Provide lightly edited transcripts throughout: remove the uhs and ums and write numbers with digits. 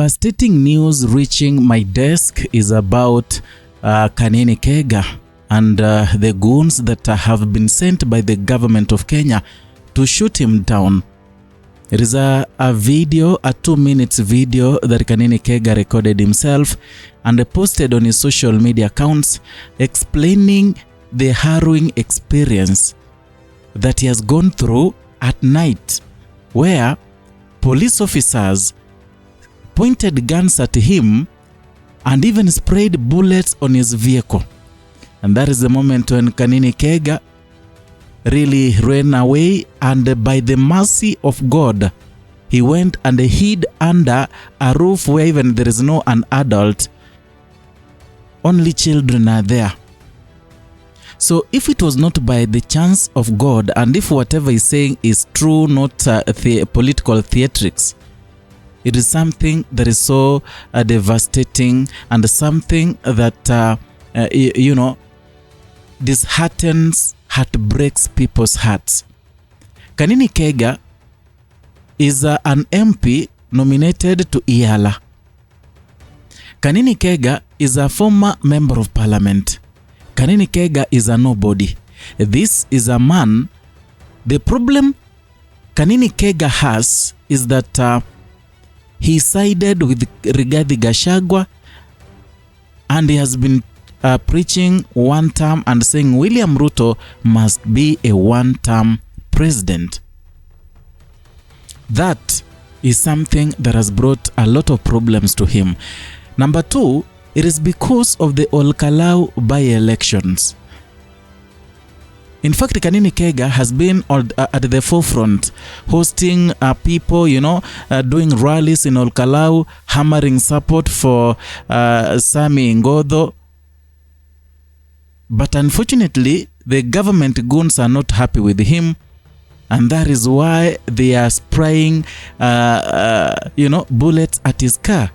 Devastating news reaching my desk is about Kanini Kega and the goons that have been sent by the government of Kenya to shoot him down. It is a video, a 2-minute video that Kanini Kega recorded himself and posted on his social media accounts, explaining the harrowing experience that he has gone through at night, where police officers pointed guns at him and even sprayed bullets on his vehicle. And that is the moment when Kanini Kega really ran away, and by the mercy of God, he went and hid under a roof where even there is no an adult. Only children are there. So if it was not by the chance of God, and if whatever he's saying is true, not political theatrics, it is something that is so devastating, and something that, disheartens, heartbreaks people's hearts. Kanini Kega is an MP nominated to Iala. Kanini Kega is a former member of parliament. Kanini Kega is a nobody. This is a man. The problem Kanini Kega has is that he sided with Rigathi Gachagua, and he has been preaching one term and saying William Ruto must be a one-term president. That is something that has brought a lot of problems to him. Number two, it is because of the Olkalau by-elections. In fact, Kanini Kega has been at the forefront, hosting people, doing rallies in Olkalau, hammering support for Sami Ngodo. But unfortunately, the government goons are not happy with him, and that is why they are spraying, bullets at his car.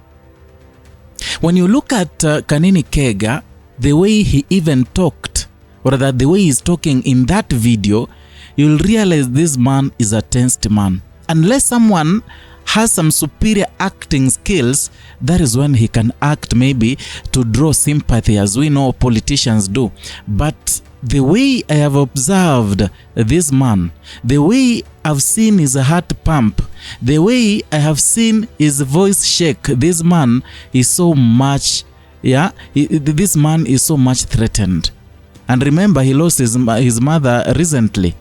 When you look at Kanini Kega, the way he even talked, or that the way he's talking in that video, you'll realize this man is a tensed man. Unless someone has some superior acting skills, that is when he can act maybe to draw sympathy, as we know politicians do. But the way I have observed this man, the way I've seen his heart pump, the way I have seen his voice shake, this man is so much, this man is so much threatened. And remember, he lost his mother recently.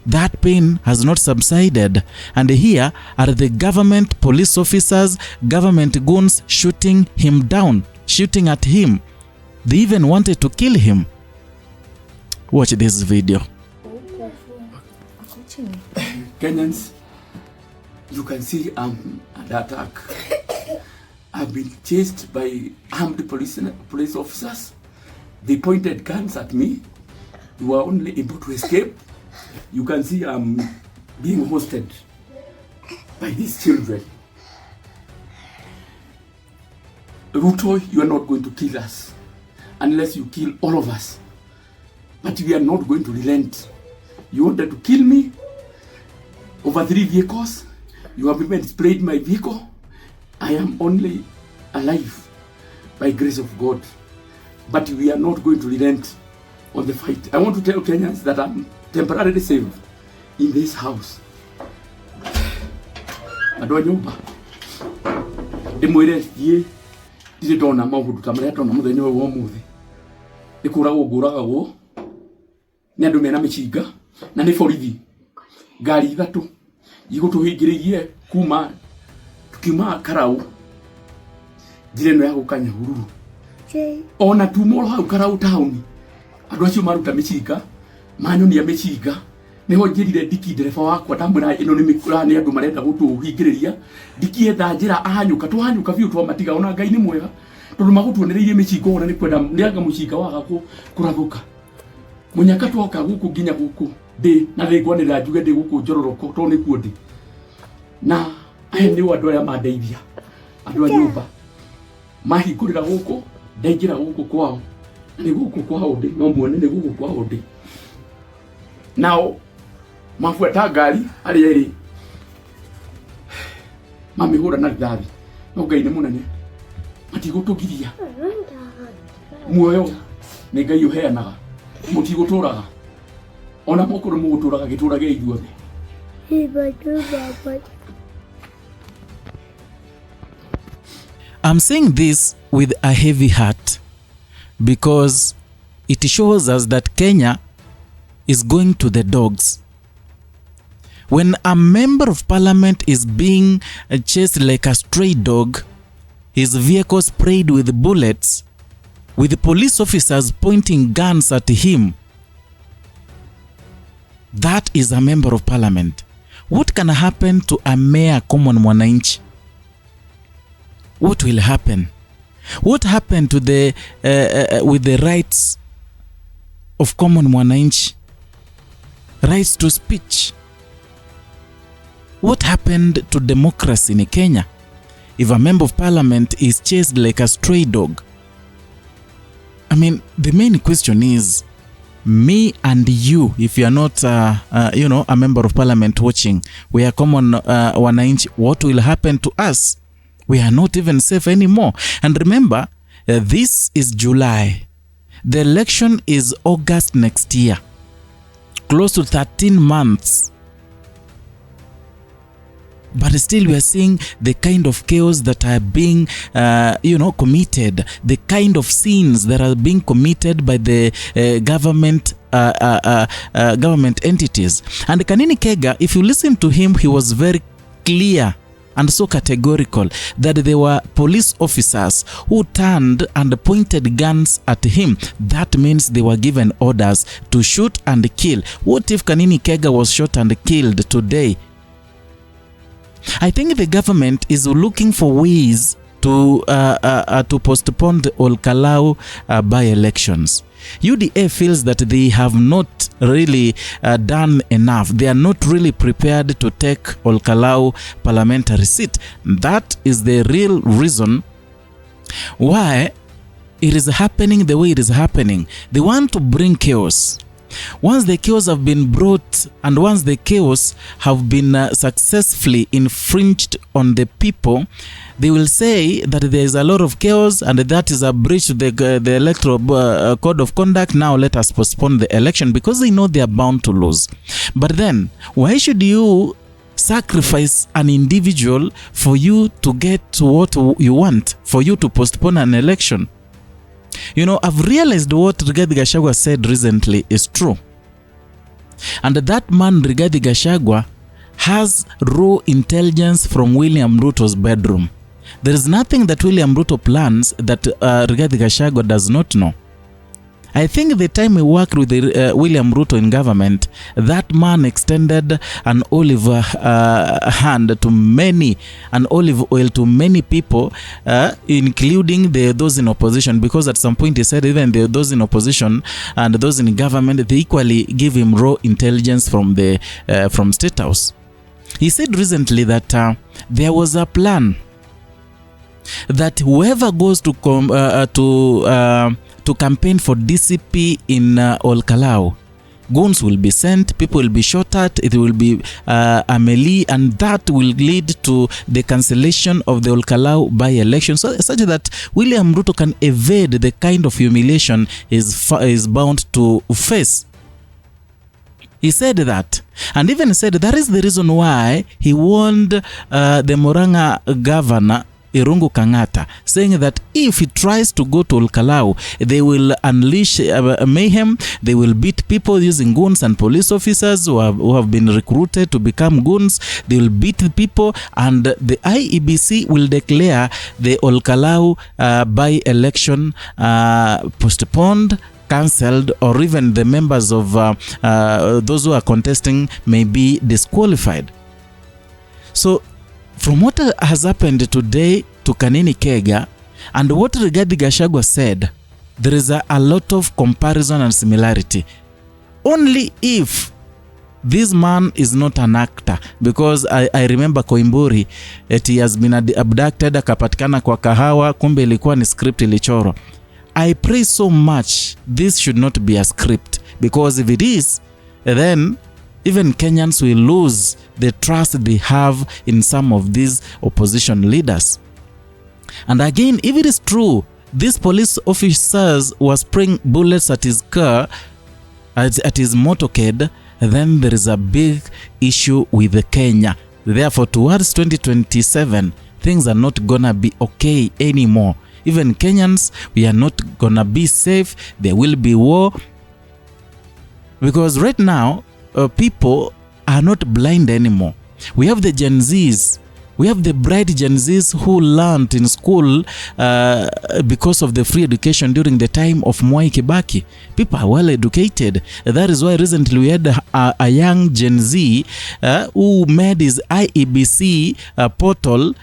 That pain has not subsided. And here are the government police officers, government goons shooting him down, shooting at him. They even wanted to kill him. Watch this video. Kenyans, you can see I'm under attack. I've been chased by armed police officers. They pointed guns at me. You were only able to escape. You can see I'm being hosted by these children. Ruto, you are not going to kill us unless you kill all of us. But we are not going to relent. You wanted to kill me over 3 vehicles. You have even sprayed my vehicle. I am only alive by grace of God. But we are not going to relent on the fight. I want to tell Kenyans that I'm temporarily safe in this house. Andå nyumba ndimwire thie ndire ndona maundu tamaria ndona muthenya wa umuthi ikuragwo nguragwo ni andu mena micinga na ni borithi ngari 3 igutuhingiririe kuma tukiuma Karau ndire no ya gukanya hururu ona tumoro hau Karau town andu acio maruta micinga manyonia micinga niho njirire ndiki ndereba wakwa ndamwira ino ni mikura ni andu marenda gutuhingiriria ndikienda njira ahanyuka tuhanyuka biu twamatiga ona Ngai ni mwega tondu magutuonereirie micinga ona ni kwenda nianga mucinga waga kurathuka munyaka twoka guku nginya guku ndi na thingwanira njuge ndi guku njororoko to ni kuo ndi na aya ni andu aria mandeithia andu a nyumba mahingurira guku ndaingira guku kwao ni guku kwao ndi no muone ni guku kwao ndi nao mafuata ngari aria iri mamihura na rithathi no Ngai nĩ mũnene matigũtũgiria muoyo nĩ Ngai ũheanaga mũtigũtũraga ona mũkũrũ mũgũtũraga gĩtũrage ithuothe. I'm saying this with a heavy heart because it shows us that Kenya is going to the dogs. When a member of parliament is being chased like a stray dog, his vehicle sprayed with bullets, with police officers pointing guns at him, that is a member of parliament. What can happen to a mere common mwananchi? What will happen? What happened to the with the rights of common mwananchi? Rights to speech? What happened to democracy in Kenya if a member of parliament is chased like a stray dog? I mean, the main question is, me and you, if you are not a member of parliament watching, we are common wananchi, what will happen to us? We are not even safe anymore. And remember, this is July. The election is August next year. Close to 13 months. But still we are seeing the kind of chaos that are being committed, the kind of sins that are being committed by the government entities. And Kanini Kega, if you listen to him, he was very clear and so categorical that there were police officers who turned and pointed guns at him. That means they were given orders to shoot and kill. What if Kanini Kega was shot and killed today? I think the government is looking for ways to postpone the Olkalau by-elections. UDA feels that they have not really done enough. They are not really prepared to take Olkalau parliamentary seat. That is the real reason why it is happening the way it is happening. They want to bring chaos. Once the chaos have been brought and once the chaos have been successfully infringed on the people, they will say that there is a lot of chaos and that is a breach of the electoral code of conduct. Now let us postpone the election, because they know they are bound to lose. But then, why should you sacrifice an individual for you to get what you want, for you to postpone an election? You know, I've realized what Gachagua said recently is true. And that man, Gachagua, has raw intelligence from William Ruto's bedroom. There is nothing that William Ruto plans that Gachagua does not know. I think the time he worked with William Ruto in government, that man extended an olive hand to many, an olive oil to many people, including those in opposition, because at some point he said even those in opposition and those in government, they equally give him raw intelligence from the State House. He said recently that there was a plan that whoever goes to campaign for DCP in Olkalau, Goons will be sent, people will be shot at, it will be a melee, and that will lead to the cancellation of the Olkalau by-election, so such that William Ruto can evade the kind of humiliation is bound to face. He said that, and even said that is the reason why he warned the Murang'a governor Irungu Kangata, saying that if he tries to go to Olkalau, they will unleash mayhem, they will beat people using goons and police officers who have been recruited to become goons, they will beat the people, and the IEBC will declare the Olkalau by-election postponed, cancelled, or even the members of those who are contesting may be disqualified. So from what has happened today to Kanini Kega and what Rigathi Gachagua said, there is a lot of comparison and similarity. Only if this man is not an actor, because I remember Koimburi, he has been abducted, akapatikana kwa kahawa, kumbe ilikuwa ni script ilichorwa. I pray so much this should not be a script, because if it is, then even Kenyans will lose the trust they have in some of these opposition leaders. And again, if it is true, these police officers were spraying bullets at his car, at his motorcade, then there is a big issue with Kenya. Therefore, towards 2027, things are not gonna be okay anymore. Even Kenyans, we are not gonna be safe. There will be war. Because right now, people are not blind anymore. We have the Gen Zs. We have the bright Gen Zs who learned in school because of the free education during the time of Mwai Kibaki. People are well educated. That is why recently we had a young Gen Z who made his IEBC portal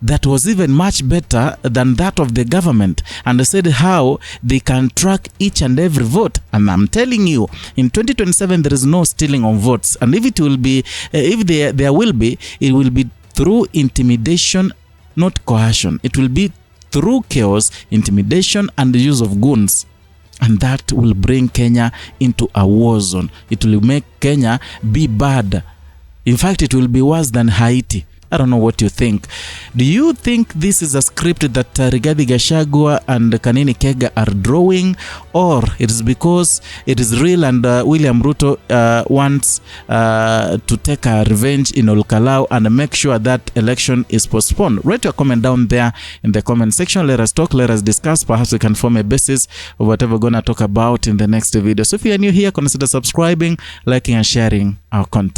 that was even much better than that of the government, and said how they can track each and every vote. And I'm telling you, in 2027 there is no stealing of votes, and if it will be, if there will be, it will be through intimidation, not coercion. It will be through chaos, intimidation, and the use of goons. And that will bring Kenya into a war zone. It will make Kenya be bad. In fact, it will be worse than Haiti. I don't know what you think. Do you think this is a script that Rigathi Gachagua and Kanini Kega are drawing, or it is because it is real and William Ruto wants to take a revenge in Olkalau and make sure that election is postponed? Write your comment down there in the comment section. Let us talk, let us discuss. Perhaps we can form a basis of whatever we're going to talk about in the next video. So if you are new here, consider subscribing, liking and sharing our content.